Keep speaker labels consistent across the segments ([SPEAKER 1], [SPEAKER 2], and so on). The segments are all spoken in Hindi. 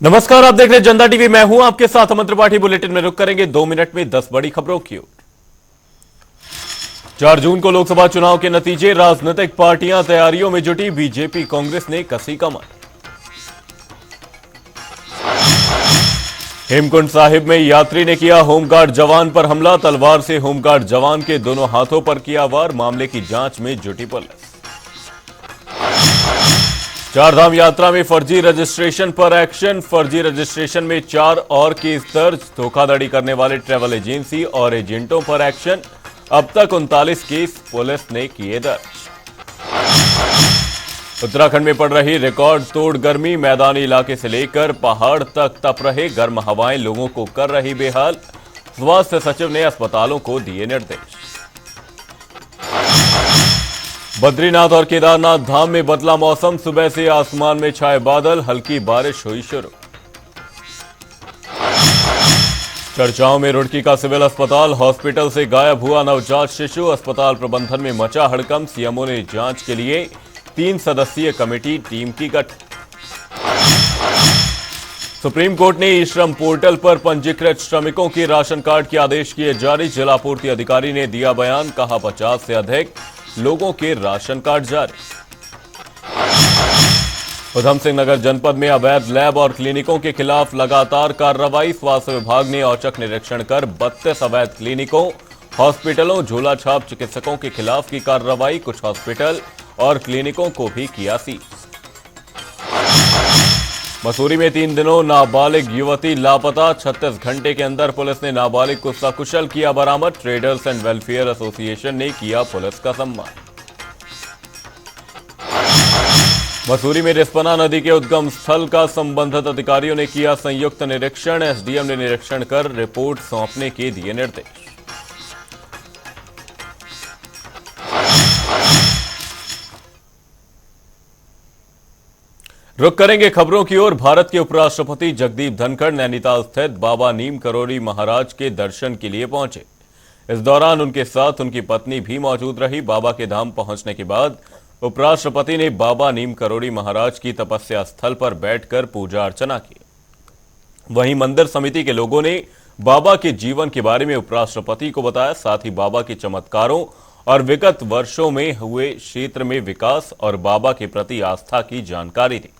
[SPEAKER 1] नमस्कार, आप देख रहे हैं जनता टीवी। मैं हूं आपके साथ अमन त्रिपाठी। बुलेटिन में रुक करेंगे 2 मिनट में 10 बड़ी खबरों की ओर। 4 जून को लोकसभा चुनाव के नतीजे, राजनीतिक पार्टियां तैयारियों में जुटी, बीजेपी कांग्रेस ने कसी कमर। हेमकुंड साहिब में यात्री ने किया होमगार्ड जवान पर हमला, तलवार से होमगार्ड जवान के दोनों हाथों पर किया वार, मामले की जांच में जुटी पुलिस। चारधाम यात्रा में फर्जी रजिस्ट्रेशन पर एक्शन, फर्जी रजिस्ट्रेशन में 4 और केस दर्ज, धोखाधड़ी करने वाले ट्रैवल एजेंसी और एजेंटों पर एक्शन, अब तक 39 केस पुलिस ने किए दर्ज। उत्तराखंड में पड़ रही रिकॉर्ड तोड़ गर्मी, मैदानी इलाके से लेकर पहाड़ तक तप रहे गर्म हवाएं लोगों को कर रही बेहाल, स्वास्थ्य सचिव ने अस्पतालों को दिए निर्देश। बद्रीनाथ और केदारनाथ धाम में बदला मौसम, सुबह से आसमान में छाए बादल, हल्की बारिश हुई शुरू। चर्चाओं में रुड़की का सिविल अस्पताल, हॉस्पिटल से गायब हुआ नवजात शिशु, अस्पताल प्रबंधन में मचा हड़कंप, सीएमओ ने जांच के लिए 3 सदस्यीय कमेटी टीम की गठन। सुप्रीम कोर्ट ने ई श्रम पोर्टल पर पंजीकृत श्रमिकों के राशन कार्ड के आदेश किए जारी, जिला पूर्ति अधिकारी ने दिया बयान, कहा 50 से अधिक लोगों के राशन कार्ड जारी। उधम सिंह नगर जनपद में अवैध लैब और क्लिनिकों के खिलाफ लगातार कार्रवाई, स्वास्थ्य विभाग ने औचक निरीक्षण कर 32 अवैध क्लिनिकों, हॉस्पिटलों, झोला छाप चिकित्सकों के खिलाफ की कार्रवाई, कुछ हॉस्पिटल और क्लिनिकों को भी किया सीज। मसूरी में 3 दिनों नाबालिग युवती लापता, 36 घंटे के अंदर पुलिस ने नाबालिग को सकुशल किया बरामद, ट्रेडर्स एंड वेलफेयर एसोसिएशन ने किया पुलिस का सम्मान। मसूरी में रिस्पना नदी के उद्गम स्थल का संबंधित अधिकारियों ने किया संयुक्त निरीक्षण, एसडीएम ने निरीक्षण कर रिपोर्ट सौंपने के दिए निर्देश। रुक करेंगे खबरों की ओर। भारत के उपराष्ट्रपति जगदीप धनखड़ नैनीताल स्थित बाबा नीम करोली महाराज के दर्शन के लिए पहुंचे। इस दौरान उनके साथ उनकी पत्नी भी मौजूद रही। बाबा के धाम पहुंचने के बाद उपराष्ट्रपति ने बाबा नीम करोली महाराज की तपस्या स्थल पर बैठकर पूजा अर्चना की। वहीं मंदिर समिति के लोगों ने बाबा के जीवन के बारे में उपराष्ट्रपति को बताया, साथ ही बाबा के चमत्कारों और विगत वर्षों में हुए क्षेत्र में विकास और बाबा के प्रति आस्था की जानकारी दी।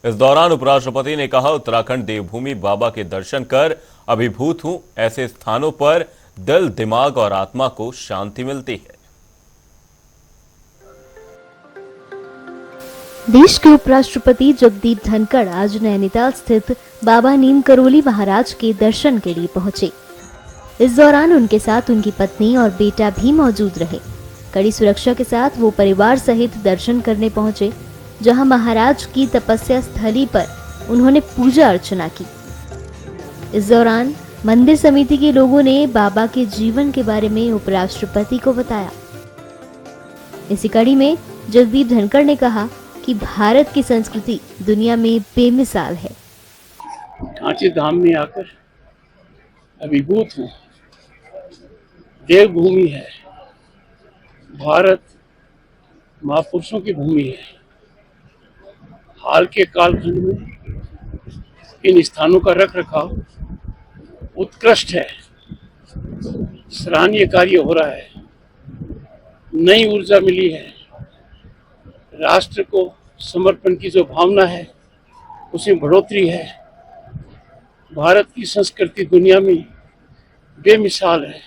[SPEAKER 1] इस दौरान उपराष्ट्रपति ने कहा, उत्तराखंड देवभूमि, बाबा के दर्शन कर अभिभूत हूं। ऐसे स्थानों पर दिल, दिमाग और आत्मा को शांति मिलती है।
[SPEAKER 2] देश के उपराष्ट्रपति जगदीप धनखड़ आज नैनीताल स्थित बाबा नीम करोली महाराज के दर्शन के लिए पहुंचे। इस दौरान उनके साथ उनकी पत्नी और बेटा भी मौजूद रहे। कड़ी सुरक्षा के साथ वो परिवार सहित दर्शन करने पहुंचे, जहां महाराज की तपस्या स्थली पर उन्होंने पूजा अर्चना की। इस दौरान मंदिर समिति के लोगों ने बाबा के जीवन के बारे में उपराष्ट्रपति को बताया। इसी कड़ी में जगदीप धनखड़ ने कहा कि भारत की संस्कृति दुनिया में बेमिसाल है।
[SPEAKER 3] कांची धाम में आकर अभिभूत हूँ। देवभूमि है, भारत महापुरुषों की भूमि है। हाल के कालखंड में इन स्थानों का रख रखाव उत्कृष्ट है, सराहनीय कार्य हो रहा है, नई ऊर्जा मिली है। राष्ट्र को समर्पण की जो भावना है उसमें बढ़ोतरी है। भारत की संस्कृति दुनिया में बेमिसाल है।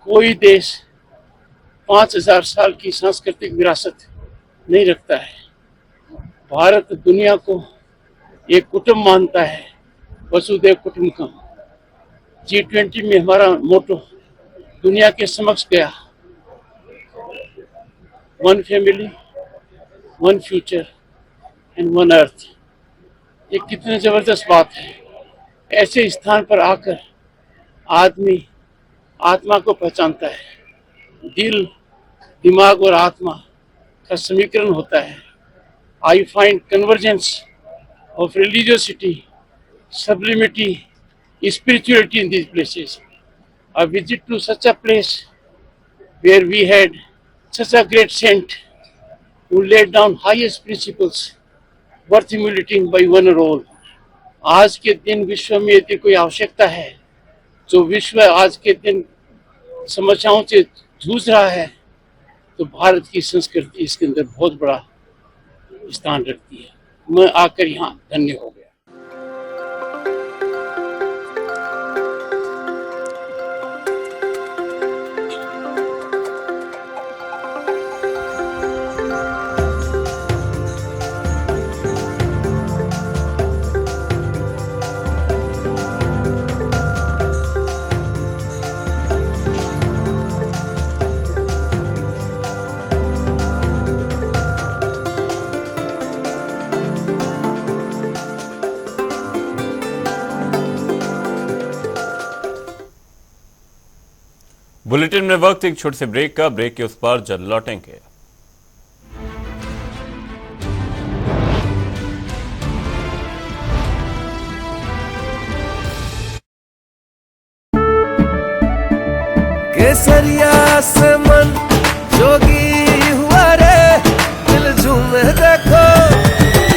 [SPEAKER 3] कोई देश 5000 साल की सांस्कृतिक विरासत नहीं रखता है। भारत दुनिया को एक कुटुंब मानता है, वसुधैव कुटुंबकम। G20 में हमारा मोटो दुनिया के समक्ष गया, one family, one future and one earth. ये कितनी जबरदस्त बात है। ऐसे स्थान पर आकर आदमी आत्मा को पहचानता है। दिल, दिमाग और आत्मा का समीकरण होता है। I find convergence of religiosity, sublimity, spirituality in these places. A visit to such a place where we had such a great saint who laid down highest principles worth emulating by one and all. आज के दिन विश्व में यदि कोई आवश्यकता है, जो विश्व आज के दिन समस्याओं से जूझ रहा है, तो भारत की संस्कृति इसके अंदर बहुत बड़ा स्थान रखती है। मैं आकर यहाँ धन्य हो गया।
[SPEAKER 1] बुलेटिन में वक्त एक छोटे से ब्रेक का। ब्रेक के उस पार जल्द लौटेंगे।
[SPEAKER 4] केसरिया से मन जोगी हुआ रे, दिल झूमे देखो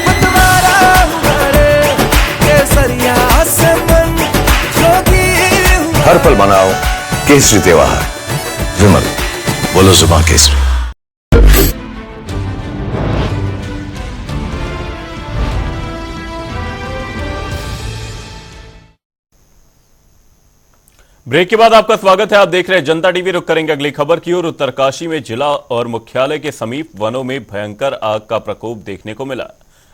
[SPEAKER 4] पतवारा हुआ रे। केसरिया से मन जोगी हुआ।
[SPEAKER 5] हर पल मनाओ केसरी त्योहार। विमल, बोलो जुबान केसरी।
[SPEAKER 1] ब्रेक के बाद आपका स्वागत है। आप देख रहे हैं जनता टीवी। रुक करेंगे अगली खबर की ओर। उत्तरकाशी में जिला और मुख्यालय के समीप वनों में भयंकर आग का प्रकोप देखने को मिला,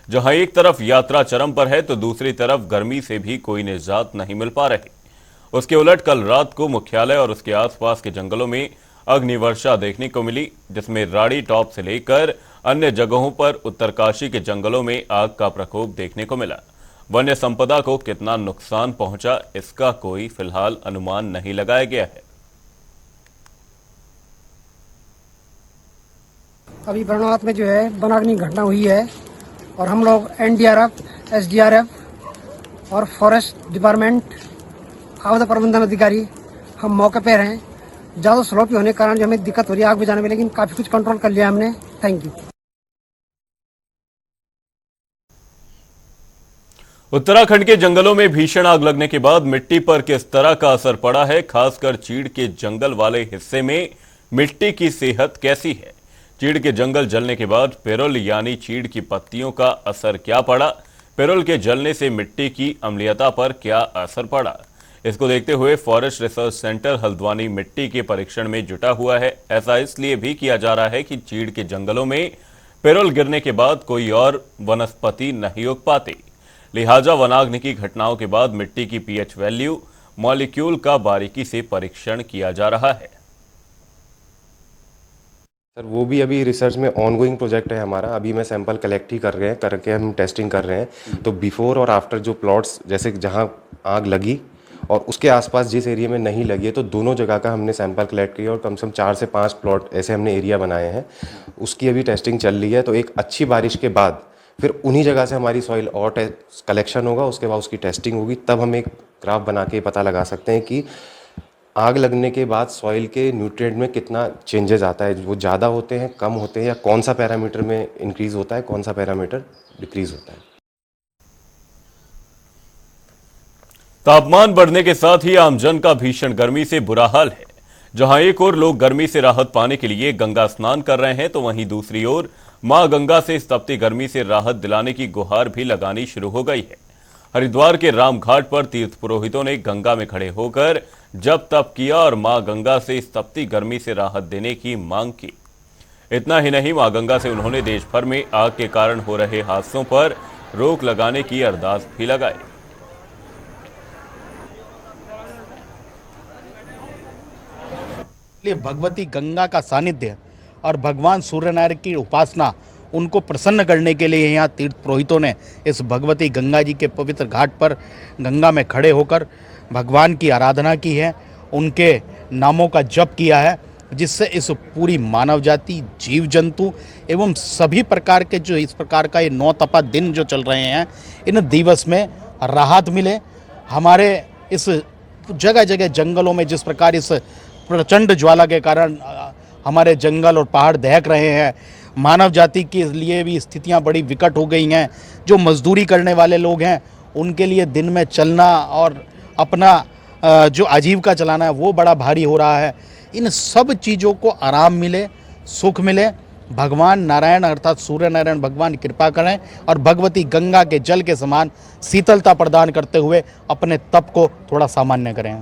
[SPEAKER 1] जहां एक तरफ यात्रा चरम पर है तो दूसरी तरफ गर्मी से भी कोई निजात नहीं मिल पा रही। उसके उलट कल रात को मुख्यालय और उसके आसपास के जंगलों में अग्निवर्षा देखने को मिली, जिसमें राड़ी टॉप से लेकर अन्य जगहों पर उत्तरकाशी के जंगलों में आग का प्रकोप देखने को मिला। वन्य संपदा को कितना नुकसान पहुंचा, इसका कोई फिलहाल अनुमान नहीं लगाया गया है।
[SPEAKER 6] अभी बरनाथ में जो है वनाग्नि घटना हुई है और हम लोग एनडीआरएफ, एसडीआरएफ और फॉरेस्ट डिपार्टमेंट, आपदा प्रबंधन अधिकारी हम मौके पर हैं। ज़्यादा स्लोपी होने के कारण जो हमें दिक्कत हो रही है आग बुझाने में, लेकिन काफ़ी कुछ कंट्रोल कर लिया हमने। Thank you.
[SPEAKER 1] उत्तराखंड के जंगलों में भीषण आग लगने के बाद मिट्टी पर किस तरह का असर पड़ा है, खासकर चीड़ के जंगल वाले हिस्से में मिट्टी की सेहत कैसी है। चीड़ के जंगल जलने के बाद पेरोल यानी चीड़ की पत्तियों का असर क्या पड़ा, पेरोल के जलने से मिट्टी की अम्लीयता पर क्या असर पड़ा, इसको देखते हुए फॉरेस्ट रिसर्च सेंटर हल्द्वानी मिट्टी के परीक्षण में जुटा हुआ है। ऐसा इसलिए भी किया जा रहा है कि चीड़ के जंगलों में पेरोल गिरने के बाद कोई और वनस्पति नहीं उग पाती, लिहाजा वनाग्नि की घटनाओं के बाद मिट्टी की पीएच वैल्यू मॉलिक्यूल का बारीकी से परीक्षण किया जा रहा है।
[SPEAKER 7] सर वो भी अभी रिसर्च में ऑनगोइंग प्रोजेक्ट है हमारा। अभी मैं सैंपल कलेक्ट ही कर रहे हैं, करके हम टेस्टिंग कर रहे हैं। तो बिफोर और आफ्टर जो प्लॉट्स, जैसे जहां आग लगी और उसके आसपास जिस एरिया में नहीं लगी है, तो दोनों जगह का हमने सैंपल कलेक्ट किया और कम से कम 4 से 5 प्लॉट ऐसे हमने एरिया बनाए हैं। उसकी अभी टेस्टिंग चल रही है। तो एक अच्छी बारिश के बाद फिर उन्हीं जगह से हमारी सॉइल और कलेक्शन होगा, उसके बाद उसकी टेस्टिंग होगी, तब हम एक ग्राफ बना के पता लगा सकते हैं कि आग लगने के बाद सॉइल के न्यूट्रिएंट में कितना चेंजेस आता है, वो ज़्यादा होते हैं, कम होते हैं, या कौन सा पैरामीटर में इंक्रीज होता है, कौन सा पैरामीटर डिक्रीज होता है।
[SPEAKER 1] तापमान बढ़ने के साथ ही आमजन का भीषण गर्मी से बुरा हाल है। जहां एक ओर लोग गर्मी से राहत पाने के लिए गंगा स्नान कर रहे हैं, तो वहीं दूसरी ओर मां गंगा से इस तपती गर्मी से राहत दिलाने की गुहार भी लगानी शुरू हो गई है। हरिद्वार के रामघाट पर तीर्थ पुरोहितों ने गंगा में खड़े होकर जप तप किया और मां गंगा से इस तपती गर्मी से राहत देने की मांग की। इतना ही नहीं, मां गंगा से उन्होंने देश भर में आग के कारण हो रहे हादसों पर रोक लगाने की अरदास भी लगाई।
[SPEAKER 8] भगवती गंगा का सानिध्य और भगवान सूर्यनारायण की उपासना, उनको प्रसन्न करने के लिए यहाँ तीर्थ पुरोहितों ने इस भगवती गंगा जी के पवित्र घाट पर गंगा में खड़े होकर भगवान की आराधना की है, उनके नामों का जप किया है, जिससे इस पूरी मानव जाति, जीव जंतु एवं सभी प्रकार के जो इस प्रकार का ये 9 तपा दिन जो चल रहे हैं, इन दिवस में राहत मिले। हमारे इस जगह जगह जंगलों में जिस प्रकार इस प्रचंड ज्वाला के कारण हमारे जंगल और पहाड़ दहक रहे हैं, मानव जाति के लिए भी स्थितियां बड़ी विकट हो गई हैं। जो मजदूरी करने वाले लोग हैं उनके लिए दिन में चलना और अपना जो आजीविका चलाना है वो बड़ा भारी हो रहा है। इन सब चीज़ों को आराम मिले, सुख मिले, भगवान नारायण अर्थात सूर्य नारायण भगवान कृपा करें और भगवती गंगा के जल के समान शीतलता प्रदान करते हुए अपने तप को थोड़ा सामान्य करें।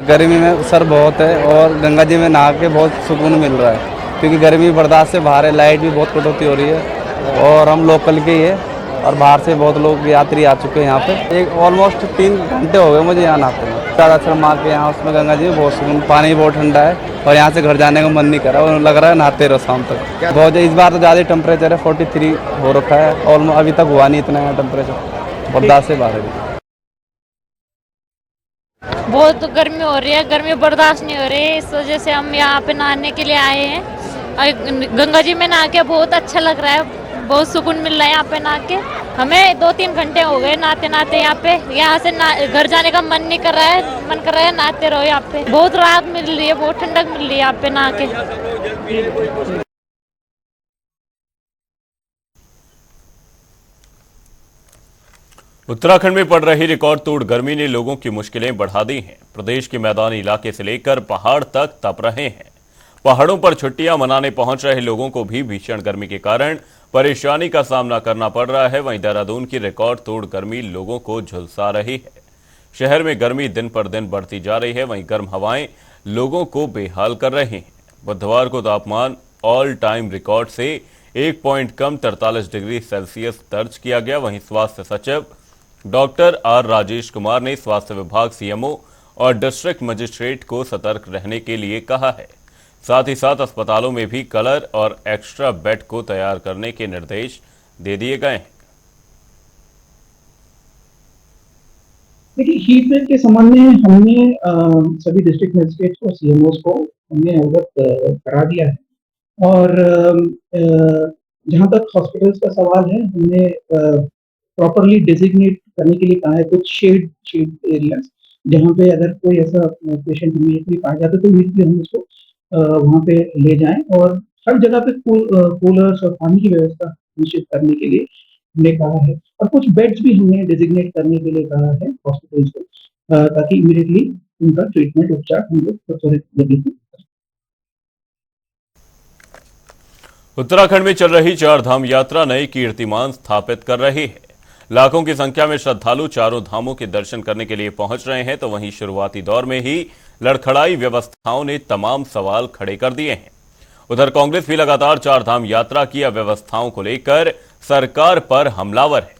[SPEAKER 9] गर्मी में सर बहुत है और गंगा जी में नहा के बहुत सुकून मिल रहा है, क्योंकि गर्मी बर्दाश्त से बाहर है, लाइट भी बहुत कटौती हो रही है और हम लोकल के ही है और बाहर से बहुत लोग यात्री आ चुके हैं यहाँ पे। एक ऑलमोस्ट 3 घंटे हो गए मुझे यहाँ नहाते हैं। ताराचरण माँ के यहाँ उसमें गंगा जी में बहुत सुकून, पानी बहुत ठंडा है और यहाँ से घर जाने का मन नहीं कर रहा और लग रहा है नहाते रहो शाम तक। बहुत इस बार तो ज़्यादा टेम्परेचर है, 43 हो रखा है और अभी तक हुआ नहीं इतना टेम्परेचर, बर्दाश्त से बाहर है।
[SPEAKER 10] बहुत गर्मी हो रही है, गर्मी बर्दाश्त नहीं हो रही है, इस वजह से हम यहाँ पे नहाने के लिए आए हैं और गंगा जी में नहा के बहुत अच्छा लग रहा है, बहुत सुकून मिल रहा है यहाँ पे नहा के। हमें 2-3 घंटे हो गए नहाते नहाते यहाँ से घर जाने का मन नहीं कर रहा है, मन कर रहा है नहाते रहो। यहाँ पे बहुत राहत मिल रही है, बहुत ठंडक मिल रही है यहाँ पे नहा के।
[SPEAKER 1] उत्तराखंड में पड़ रही रिकॉर्ड तोड़ गर्मी ने लोगों की मुश्किलें बढ़ा दी हैं। प्रदेश के मैदानी इलाके से लेकर पहाड़ तक तप रहे हैं। पहाड़ों पर छुट्टियां मनाने पहुंच रहे लोगों को भी भीषण गर्मी के कारण परेशानी का सामना करना पड़ रहा है। वहीं देहरादून की रिकॉर्ड तोड़ गर्मी लोगों को झुलसा रही है। शहर में गर्मी दिन पर दिन बढ़ती जा रही है। वहीं गर्म हवाएं लोगों को बेहाल कर रही हैं। बुधवार को तापमान ऑल टाइम रिकॉर्ड से 1 पॉइंट कम 43 डिग्री सेल्सियस दर्ज किया गया। वहीं स्वास्थ्य सचिव डॉक्टर आर राजेश कुमार ने स्वास्थ्य विभाग, सीएमओ और डिस्ट्रिक्ट मजिस्ट्रेट को सतर्क रहने के लिए कहा है। साथ ही साथ अस्पतालों में भी कलर और एक्स्ट्रा बेड को तैयार करने के निर्देश दे दिए गए हैं।
[SPEAKER 11] देखिए, हीट वेव के संबंध में हमने सभी डिस्ट्रिक्ट मजिस्ट्रेट को, सीएमओ को हमने अवगत करा दिया है और जहां तक हॉस्पिटल्स का सवाल है, हमने प्रॉपरली डेजिग्नेट करने के लिए कहा है कुछ शेड एरियाज जहाँ पे अगर कोई ऐसा पेशेंट इमीडिएटली पाया जाता है तो इमीडिएटली हम उसको वहाँ पे ले जाएं और हर जगह पे कूलर्स और पानी की व्यवस्था निश्चित करने के लिए हमने कहा है और कुछ बेड्स भी हमने डेजिग्नेट करने के लिए कहा है हॉस्पिटल्स को, ताकि इमीडिएटली उनका ट्रीटमेंट उपचार हम लोग त्वरित गति से।
[SPEAKER 1] उत्तराखंड में चल रही चारधाम यात्रा नई कीर्तिमान स्थापित कर रही है। लाखों की संख्या में श्रद्धालु चारों धामों के दर्शन करने के लिए पहुंच रहे हैं। तो वहीं शुरुआती दौर में ही लड़खड़ाई व्यवस्थाओं ने तमाम सवाल खड़े कर दिए हैं। उधर कांग्रेस भी लगातार चारधाम यात्रा की अव्यवस्थाओं को लेकर सरकार पर हमलावर है।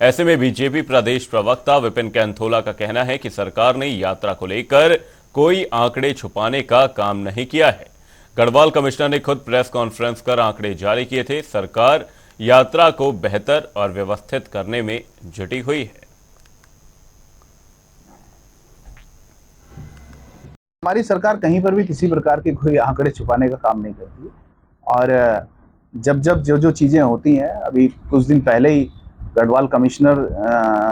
[SPEAKER 1] ऐसे में बीजेपी प्रदेश प्रवक्ता विपिन कैंथोला का कहना है कि सरकार ने यात्रा को लेकर कोई आंकड़े छुपाने का काम नहीं किया है। गढ़वाल कमिश्नर ने खुद प्रेस कॉन्फ्रेंस कर आंकड़े जारी किए थे। सरकार यात्रा को बेहतर और व्यवस्थित करने में जुटी हुई है।
[SPEAKER 8] हमारी सरकार कहीं पर भी किसी प्रकार के कोई आंकड़े छुपाने का काम नहीं करती और जब जो चीज़ें होती हैं, अभी कुछ दिन पहले ही गढ़वाल कमिश्नर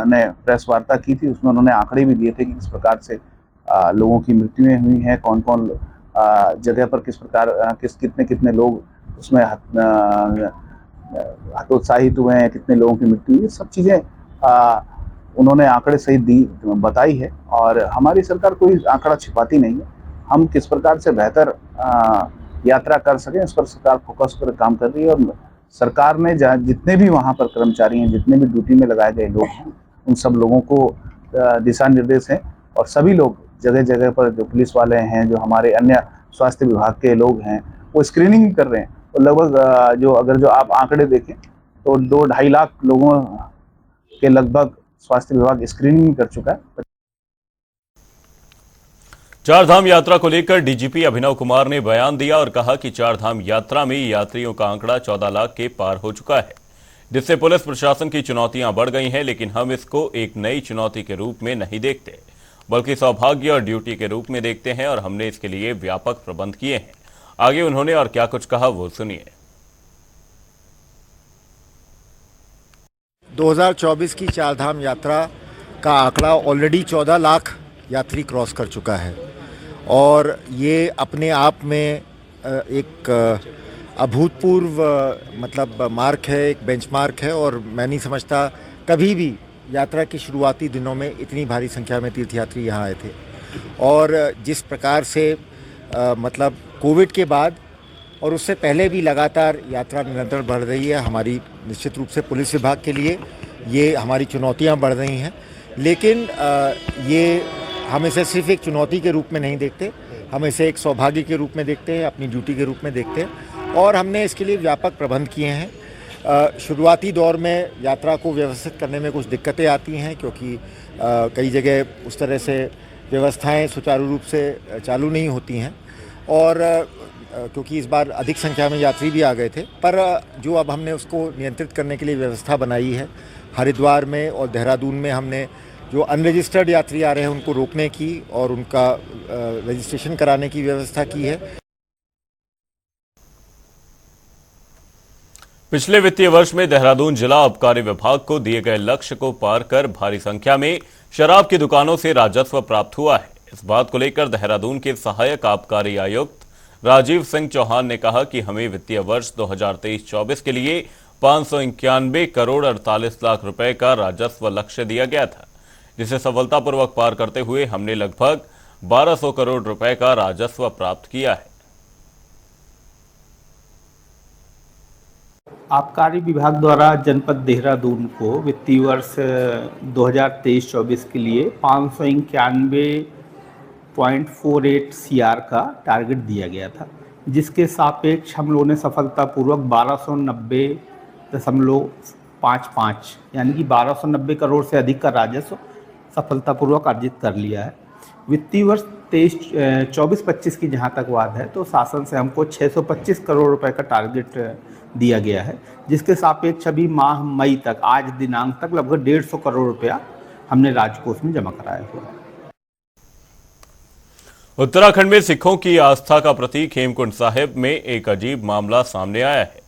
[SPEAKER 8] ने प्रेस वार्ता की थी, उसमें उन्होंने आंकड़े भी दिए थे कि किस प्रकार से लोगों की मृत्युएं हुई हैं, कौन कौन जगह पर किस प्रकार कितने लोग उसमें हतोत्साहित हुए हैं, कितने लोगों की मृत्यु हुई, सब चीज़ें उन्होंने आंकड़े सहित बताई है और हमारी सरकार कोई आंकड़ा छिपाती नहीं है। हम किस प्रकार से बेहतर यात्रा कर सकें, इस पर सरकार फोकस कर काम कर रही है और सरकार ने जितने भी वहाँ पर कर्मचारी हैं, जितने भी ड्यूटी में लगाए गए लोग हैं, उन सब लोगों को दिशा निर्देश हैं और सभी लोग जगह जगह पर जो पुलिस वाले हैं, जो हमारे अन्य स्वास्थ्य विभाग के लोग हैं, वो स्क्रीनिंग कर रहे हैं। तो लगभग जो आप आंकड़े देखें तो 2-2.5 लाख लोगों के लगभग स्वास्थ्य विभाग स्क्रीनिंग कर चुका है।
[SPEAKER 1] चारधाम यात्रा को लेकर डीजीपी अभिनव कुमार ने बयान दिया और कहा कि चारधाम यात्रा में यात्रियों का आंकड़ा 14 लाख के पार हो चुका है, जिससे पुलिस प्रशासन की चुनौतियां बढ़ गई हैं। लेकिन हम इसको एक नई चुनौती के रूप में नहीं देखते, बल्कि सौभाग्य और ड्यूटी के रूप में देखते हैं और हमने इसके लिए व्यापक प्रबंध किए हैं। आगे उन्होंने और क्या कुछ कहा वो सुनिए।
[SPEAKER 12] 2024 की चारधाम यात्रा का आंकड़ा ऑलरेडी 14 लाख यात्री क्रॉस कर चुका है और ये अपने आप में एक अभूतपूर्व मतलब मार्क है, एक बेंचमार्क है और मैं नहीं समझता कभी भी यात्रा के शुरुआती दिनों में इतनी भारी संख्या में तीर्थयात्री यहाँ आए थे। और जिस प्रकार से मतलब कोविड के बाद और उससे पहले भी लगातार यात्रा निरंतर बढ़ रही है, हमारी निश्चित रूप से पुलिस विभाग के लिए ये हमारी चुनौतियाँ बढ़ रही हैं, लेकिन ये हम इसे सिर्फ एक चुनौती के रूप में नहीं देखते, हम इसे एक सौभाग्य के रूप में देखते हैं, अपनी ड्यूटी के रूप में देखते हैं और हमने इसके लिए व्यापक प्रबंध किए हैं। शुरुआती दौर में यात्रा को व्यवस्थित करने में कुछ दिक्कतें आती हैं क्योंकि कई जगह उस तरह से व्यवस्थाएं सुचारू रूप से चालू नहीं होती हैं और क्योंकि इस बार अधिक संख्या में यात्री भी आ गए थे, पर जो अब हमने उसको नियंत्रित करने के लिए व्यवस्था बनाई है, हरिद्वार में और देहरादून में हमने जो अनरजिस्टर्ड यात्री आ रहे हैं उनको रोकने की और उनका रजिस्ट्रेशन कराने की व्यवस्था की है।
[SPEAKER 1] पिछले वित्तीय वर्ष में देहरादून जिला आबकारी विभाग को दिए गए लक्ष्य को पार कर भारी संख्या में शराब की दुकानों से राजस्व प्राप्त हुआ है। इस बात को लेकर देहरादून के सहायक आबकारी आयुक्त राजीव सिंह चौहान ने कहा कि हमें वित्तीय वर्ष 2023-24 के लिए 591 करोड़ 48 लाख रुपए का राजस्व लक्ष्य दिया गया था, जिसे सफलतापूर्वक पार करते हुए हमने लगभग 1200 करोड़ रुपए का राजस्व प्राप्त किया है।
[SPEAKER 13] आबकारी विभाग द्वारा जनपद देहरादून को वित्तीय वर्ष 2023-24 के लिए 591.48 CR का टारगेट दिया गया था, जिसके सापेक्ष हम लोगों ने सफलतापूर्वक 1290.55 यानी कि 1290 करोड़ से अधिक का राजस्व सफलतापूर्वक अर्जित कर लिया है। वित्तीय वर्ष 24-25 की जहां तक बात है तो शासन से हमको 625 करोड़ रुपए का टारगेट दिया गया है, जिसके सापेक्ष अभी माह मई तक आज दिनांक तक लगभग 150 करोड़ रुपया हमने राजकोष में जमा कराया हुआ है।
[SPEAKER 1] उत्तराखंड में सिखों की आस्था का प्रतीक हेमकुंड साहिब में एक अजीब मामला सामने आया है,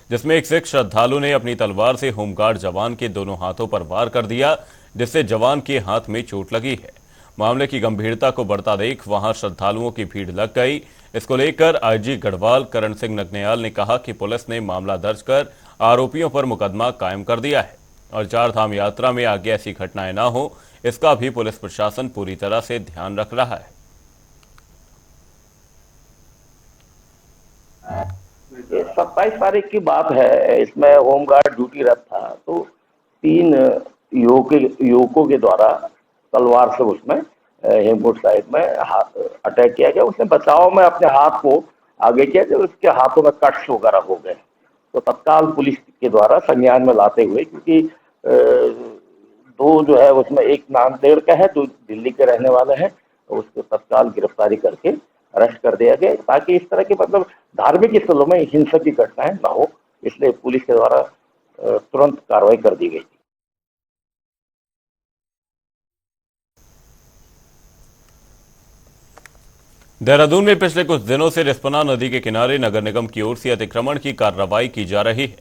[SPEAKER 1] जिसमें एक सिख श्रद्धालु ने अपनी तलवार से होमगार्ड जवान के दोनों हाथों पर वार कर दिया, जिससे जवान के हाथ में चोट लगी है। मामले की गंभीरता को बढ़ता देख वहां श्रद्धालुओं की भीड़ लग गई। इसको लेकर आईजी गढ़वाल करण सिंह नगनियाल ने कहा कि पुलिस ने मामला दर्ज कर आरोपियों पर मुकदमा कायम कर दिया है और चार धाम यात्रा में आगे ऐसी घटनाएं ना हो, इसका भी पुलिस प्रशासन पूरी तरह से ध्यान रख रहा है।
[SPEAKER 14] 27 तारीख की बात है, इसमें होमगार्ड ड्यूटी रत था तो 3 युवकों के द्वारा तलवार से उसमें हेमकुंड साहिब में अटैक किया गया। उसने बचाव में अपने हाथ को आगे किया जब उसके हाथों में कट्स वगैरह हो गए तो तत्काल पुलिस के द्वारा संज्ञान में लाते हुए, क्योंकि 2 जो है उसमें एक नांदेड़ का है, 2 दिल्ली के रहने वाले हैं, तो उसको तत्काल गिरफ्तारी करके अरेस्ट कर दिया गया ताकि इस तरह के मतलब धार्मिक स्थलों में हिंसक की घटनाएं ना हो, इसलिए पुलिस के द्वारा तुरंत कार्रवाई कर दी गई।
[SPEAKER 1] देहरादून में पिछले कुछ दिनों से रिस्पना नदी के किनारे नगर निगम की ओर से अतिक्रमण की कार्रवाई की जा रही है,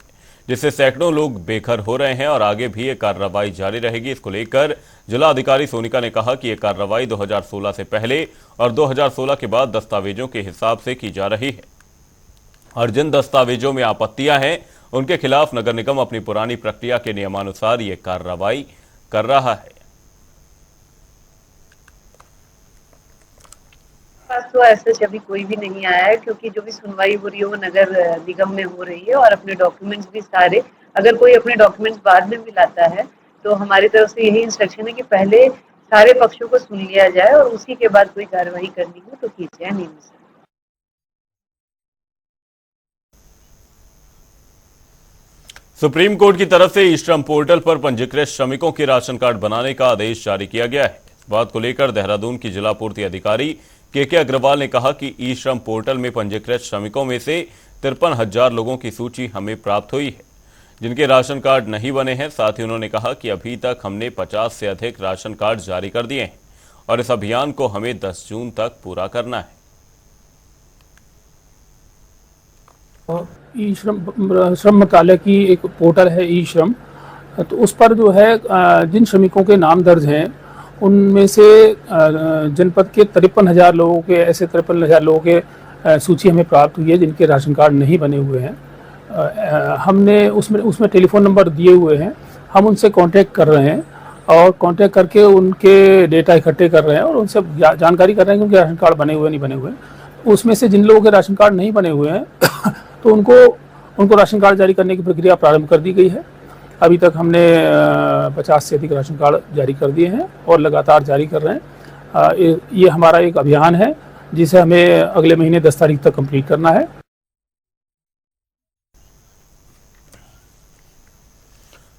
[SPEAKER 1] जिससे सैकड़ों लोग बेघर हो रहे हैं और आगे भी ये कार्रवाई जारी रहेगी। इसको लेकर जिला अधिकारी सोनिका ने कहा कि ये कार्रवाई 2016 से पहले और 2016 के बाद दस्तावेजों के हिसाब से की जा रही है और जिन दस्तावेजों में आपत्तियां हैं उनके खिलाफ नगर निगम अपनी पुरानी प्रक्रिया के नियमानुसार ये कार्रवाई कर रहा है।
[SPEAKER 15] तो ऐसे अभी कोई भी नहीं आया है, क्योंकि जो भी सुनवाई हो रही है वो नगर निगम में हो रही है और अपने डॉक्यूमेंट्स भी सारे, अगर कोई अपने डॉक्यूमेंट्स बाद में भी लाता है तो हमारी तरफ से यही इंस्ट्रक्शन है कि पहले सारे पक्षों को सुन लिया जाए और उसी के बाद कोई कार्रवाई करनी हो तो की जाए नियम से।
[SPEAKER 1] सुप्रीम कोर्ट की तरफ से ई श्रम पोर्टल पर पंजीकृत श्रमिकों के राशन कार्ड बनाने का आदेश जारी किया गया है। इस बात को लेकर देहरादून की जिला पूर्ति अधिकारी के अग्रवाल ने कहा कि ई श्रम पोर्टल में पंजीकृत श्रमिकों में से 53,000 लोगों की सूची हमें प्राप्त हुई है, जिनके राशन कार्ड नहीं बने हैं। साथ ही उन्होंने कहा कि अभी तक हमने 50 से अधिक राशन कार्ड जारी कर दिए हैं और इस अभियान को हमें 10 जून तक पूरा करना है।
[SPEAKER 11] ई श्रम मंत्रालय की एक पोर्टल है ई श्रम, तो उस पर जो है जिन श्रमिकों के नाम दर्ज हैं उनमें से जनपद के 53,000 लोगों के, ऐसे 53,000 लोगों के सूची हमें प्राप्त हुई है जिनके राशन कार्ड नहीं बने हुए हैं। हमने उसमें टेलीफोन नंबर दिए हुए हैं हम उनसे कांटेक्ट कर रहे हैं और कांटेक्ट करके उनके डेटा इकट्ठे कर रहे हैं और उनसे जानकारी कर रहे हैं कि उनके राशन कार्ड बने हुए नहीं बने हुए। उसमें से जिन लोगों के राशन कार्ड नहीं बने हुए हैं तो उनको राशन कार्ड जारी करने की प्रक्रिया प्रारंभ कर दी गई है। अभी तक हमने 50 से अधिक राशन कार्ड जारी कर दिए हैं और लगातार जारी कर रहे हैं। ये हमारा एक अभियान है जिसे हमें अगले महीने 10 तारीख तक कंप्लीट करना है।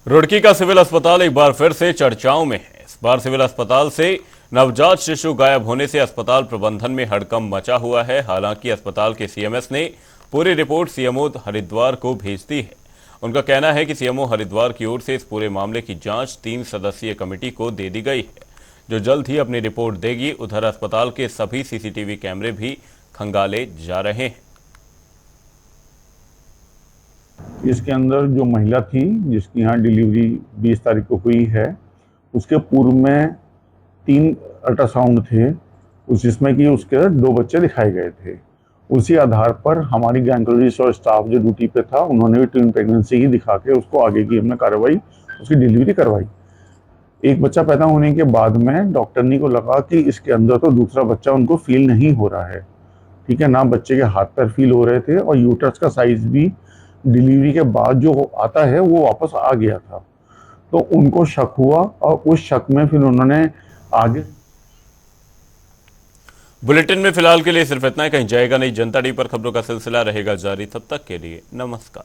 [SPEAKER 1] रुड़की का सिविल अस्पताल एक बार फिर से चर्चाओं में है। इस बार सिविल अस्पताल से नवजात शिशु गायब होने से अस्पताल प्रबंधन में हड़कंप मचा हुआ है। हालांकि अस्पताल के सीएमएस ने पूरी रिपोर्ट सीएमओ हरिद्वार को भेज दी है। उनका कहना है कि सीएमओ हरिद्वार की ओर से इस पूरे मामले की जांच 3 सदस्यीय कमेटी को दे दी गई है, जो जल्द ही अपनी रिपोर्ट देगी। उधर अस्पताल के सभी सीसीटीवी कैमरे भी खंगाले जा रहे हैं।
[SPEAKER 16] इसके अंदर जो महिला थी जिसकी यहाँ डिलीवरी 20 तारीख को हुई है, उसके पूर्व में 3 अल्ट्रासाउंड थे, जिसमें कि उसके 2 बच्चे दिखाए गए थे। उसी आधार पर हमारी गायनेकोलॉजिस्ट और स्टाफ जो ड्यूटी पे था, उन्होंने भी ट्विन प्रेगनेंसी ही दिखा के उसको आगे की हमने कार्रवाई, उसकी डिलीवरी करवाई। एक बच्चा पैदा होने के बाद में डॉक्टरनी को लगा कि इसके अंदर तो दूसरा बच्चा उनको फील नहीं हो रहा है, ठीक है ना, बच्चे के हाथ पैर फील हो रहे थे और यूट्रस का साइज भी डिलीवरी के बाद जो आता है वो वापस आ गया था। तो उनको शक हुआ और उस शक में फिर उन्होंने आगे।
[SPEAKER 1] बुलेटिन में फिलहाल के लिए सिर्फ इतना ही। कहीं जाएगा नहीं। जनता टी पर खबरों का सिलसिला रहेगा जारी। तब तक के लिए नमस्कार।